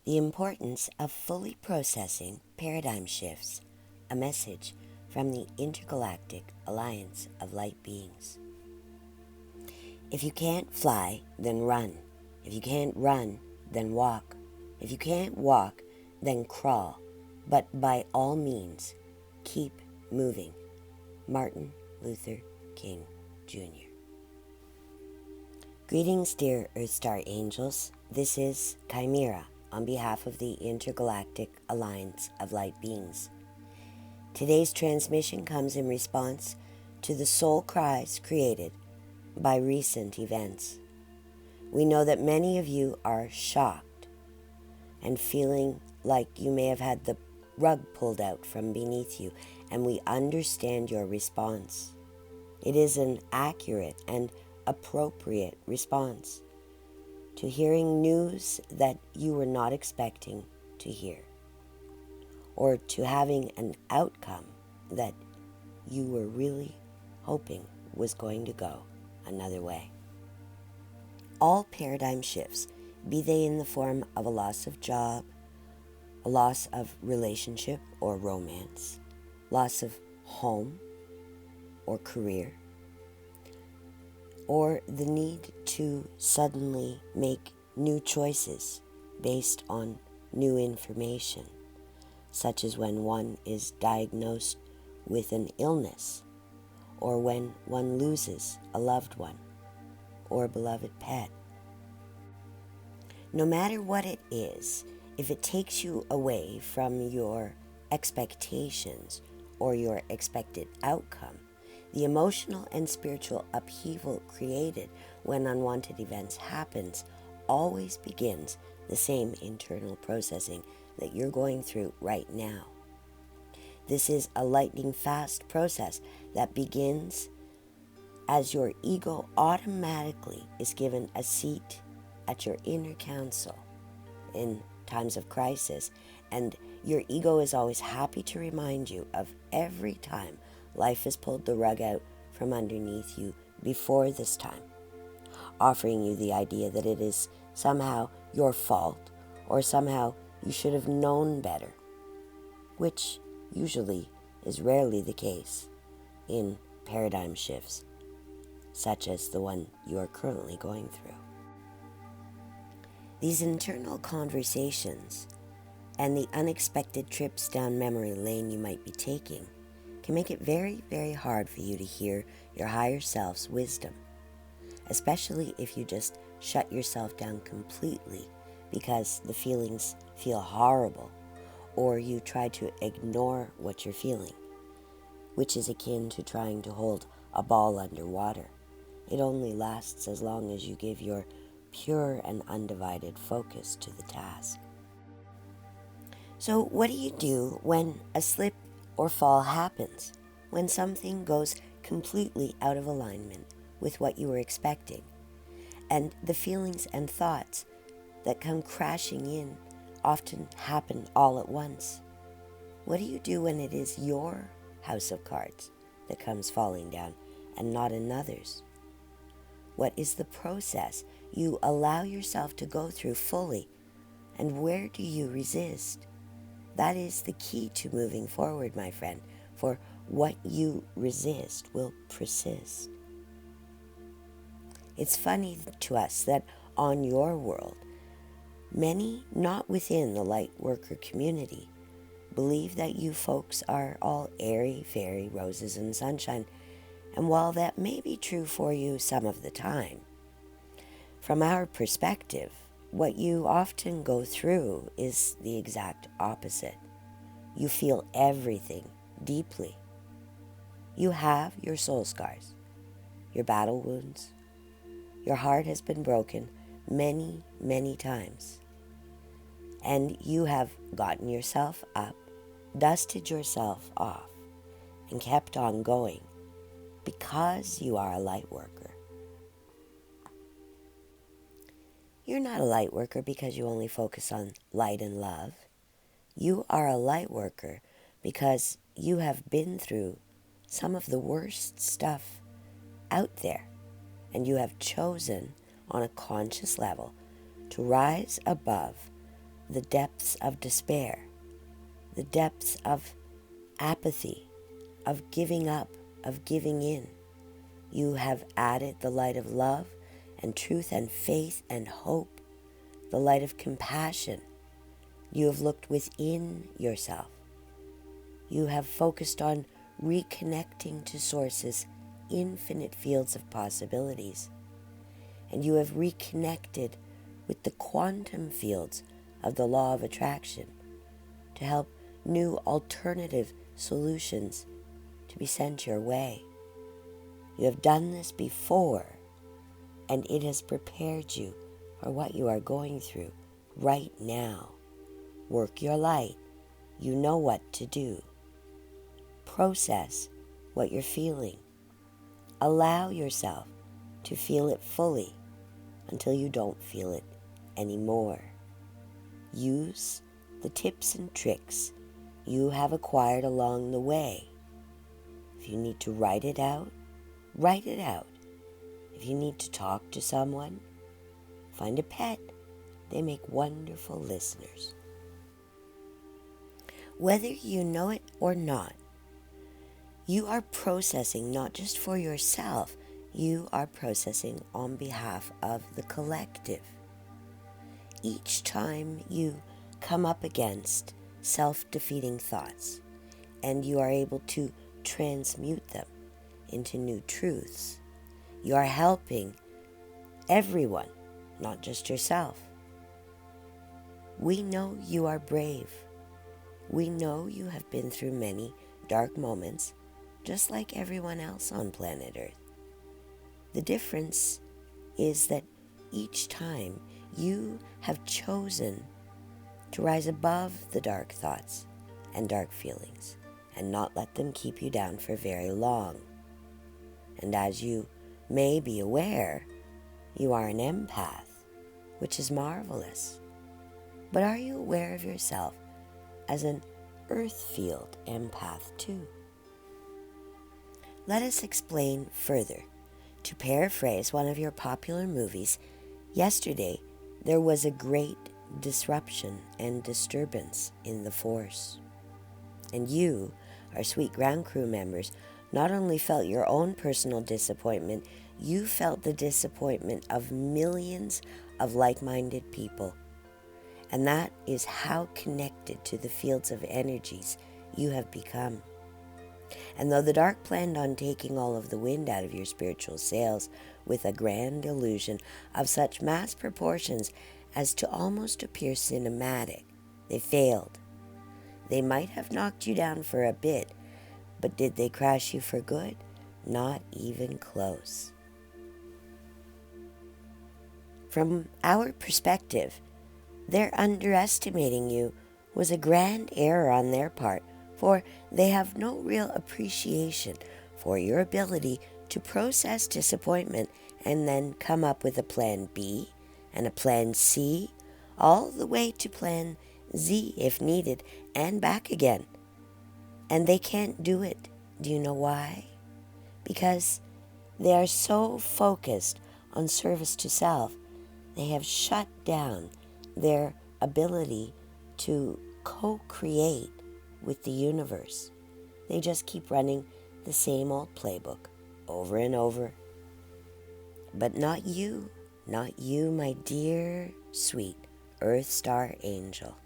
The importance of fully processing paradigm shifts, a message from the Intergalactic Alliance of Light Beings. If you can't fly, then run. If you can't run, then walk. If you can't walk, then crawl. But by all means, keep moving. Martin Luther King Jr. Greetings, dear Earth Star Angels. This is Chimera on behalf of the Intergalactic Alliance of Light Beings. Today's transmission comes in response to the soul cries created by recent events. We know that many of you are shocked and feeling like you may have had the rug pulled out from beneath you, and we understand your response. It is an accurate and appropriate response to hearing news that you were not expecting to hear, or to having an outcome that you were really hoping was going to go another way. All paradigm shifts, be they in the form of a loss of job, a loss of relationship or romance, loss of home or career, or the need to suddenly make new choices based on new information, such as when one is diagnosed with an illness, or when one loses a loved one or a beloved pet. No matter what it is, if it takes you away from your expectations or your expected outcome, the emotional and spiritual upheaval created when unwanted events happens always begins the same internal processing that you're going through right now. This is a lightning fast process that begins as your ego automatically is given a seat at your inner council in times of crisis, and your ego is always happy to remind you of every time life has pulled the rug out from underneath you before this time, offering you the idea that it is somehow your fault or somehow you should have known better, which usually is rarely the case in paradigm shifts, such as the one you are currently going through. These internal conversations and the unexpected trips down memory lane you might be taking can make it very, very hard for you to hear your higher self's wisdom, especially if you just shut yourself down completely because the feelings feel horrible, or you try to ignore what you're feeling, which is akin to trying to hold a ball underwater. It only lasts as long as you give your pure and undivided focus to the task. So what do you do when a slip or fall happens, when something goes completely out of alignment with what you were expecting, and the feelings and thoughts that come crashing in often happen all at once? What do you do when it is your house of cards that comes falling down and not another's? What is the process you allow yourself to go through fully, and where do you resist? That is the key to moving forward, my friend, for what you resist will persist. It's funny to us that on your world, many not within the light worker community believe that you folks are all airy, fairy, roses and sunshine. And while that may be true for you some of the time, from our perspective, what you often go through is the exact opposite. You feel everything deeply. You have your soul scars, your battle wounds. Your heart has been broken many, many times. And you have gotten yourself up, dusted yourself off, and kept on going because you are a light worker. You're not a light worker because you only focus on light and love. You are a light worker because you have been through some of the worst stuff out there, and you have chosen on a conscious level to rise above the depths of despair, the depths of apathy, of giving up, of giving in. You have added the light of love and truth and faith and hope, the light of compassion. You have looked within yourself. You have focused on reconnecting to Source's infinite fields of possibilities. And you have reconnected with the quantum fields of the law of attraction to help new alternative solutions to be sent your way. You have done this before, and it has prepared you for what you are going through right now. Work your light. You know what to do. Process what you're feeling. Allow yourself to feel it fully until you don't feel it anymore. Use the tips and tricks you have acquired along the way. If you need to write it out, write it out. If you need to talk to someone, find a pet. They make wonderful listeners. Whether you know it or not, you are processing not just for yourself, you are processing on behalf of the collective. Each time you come up against self-defeating thoughts and you are able to transmute them into new truths, you are helping everyone, not just yourself. We know you are brave. We know you have been through many dark moments, just like everyone else on planet Earth. The difference is that each time you have chosen to rise above the dark thoughts and dark feelings and not let them keep you down for very long. And as you may be aware, you are an empath, which is marvelous. But are you aware of yourself as an earth field empath too? Let us explain further. To paraphrase one of your popular movies, yesterday there was a great disruption and disturbance in the force. And you, our sweet ground crew members, not only felt your own personal disappointment, you felt the disappointment of millions of like-minded people. And that is how connected to the fields of energies you have become. And though the dark planned on taking all of the wind out of your spiritual sails with a grand illusion of such mass proportions as to almost appear cinematic, they failed. They might have knocked you down for a bit, but did they crash you for good? Not even close. From our perspective, their underestimating you was a grand error on their part, for they have no real appreciation for your ability to process disappointment and then come up with a plan B and a plan C, all the way to plan Z if needed, and back again. And they can't do it. Do you know why? Because they are so focused on service to self, they have shut down their ability to co-create with the universe. They just keep running the same old playbook over and over. But not you, my dear, sweet Earth Star Angel.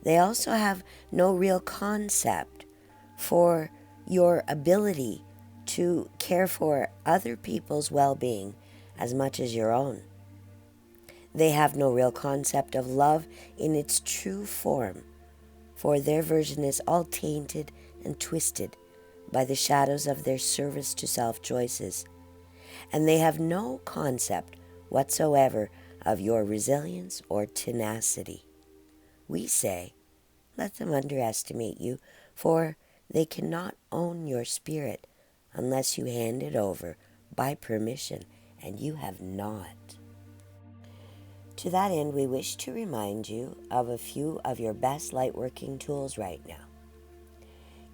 They also have no real concept for your ability to care for other people's well-being as much as your own. They have no real concept of love in its true form, for their version is all tainted and twisted by the shadows of their service to self choices. And they have no concept whatsoever of your resilience or tenacity. We say, let them underestimate you, for they cannot own your spirit unless you hand it over by permission, and you have not. To that end, we wish to remind you of a few of your best light-working tools right now.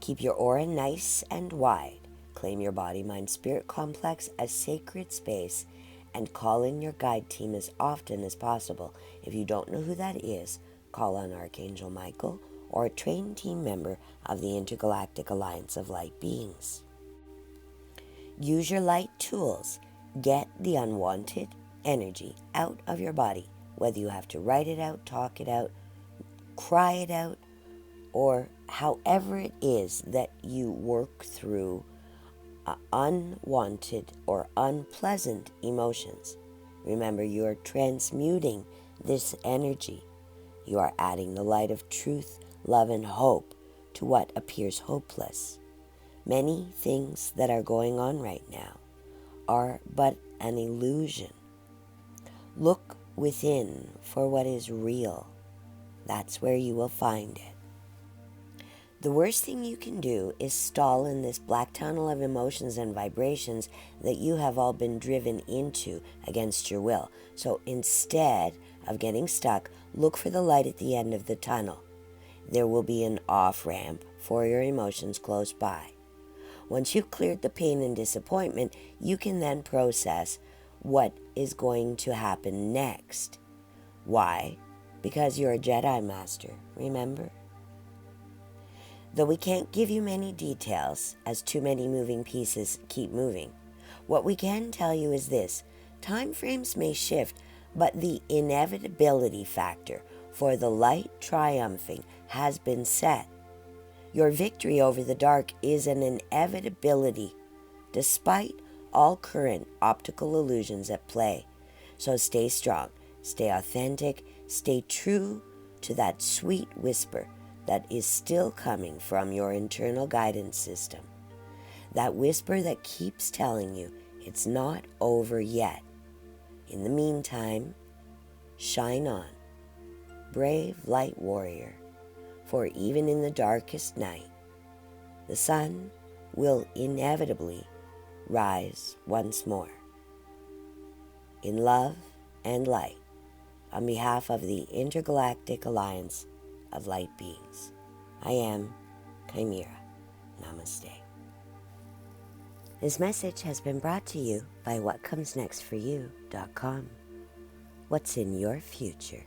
Keep your aura nice and wide. Claim your body-mind-spirit complex as sacred space, and call in your guide team as often as possible. If you don't know who that is, call on Archangel Michael or a trained team member of the Intergalactic Alliance of Light Beings. Use your light tools. Get the unwanted energy out of your body, whether you have to write it out, talk it out, cry it out, or however it is that you work through unwanted or unpleasant emotions. Remember, you are transmuting this energy. You are adding the light of truth, love, and hope to what appears hopeless. Many things that are going on right now are but an illusion. Look within for what is real. That's where you will find it. The worst thing you can do is stall in this black tunnel of emotions and vibrations that you have all been driven into against your will. So instead of getting stuck, look for the light at the end of the tunnel. There will be an off-ramp for your emotions close by. Once you've cleared the pain and disappointment, you can then process what is going to happen next. Why? Because you're a Jedi Master, remember? Though we can't give you many details, as too many moving pieces keep moving, what we can tell you is this: time frames may shift, but the inevitability factor for the light triumphing has been set. Your victory over the dark is an inevitability, despite all current optical illusions at play. So stay strong, stay authentic, stay true to that sweet whisper that is still coming from your internal guidance system. That whisper that keeps telling you it's not over yet. In the meantime, shine on, brave light warrior, for even in the darkest night, the sun will inevitably rise once more. In love and light, on behalf of the Intergalactic Alliance of Light Beings, I am Chimera. Namaste. This message has been brought to you by WhatComesNextForYou.com. What's in your future?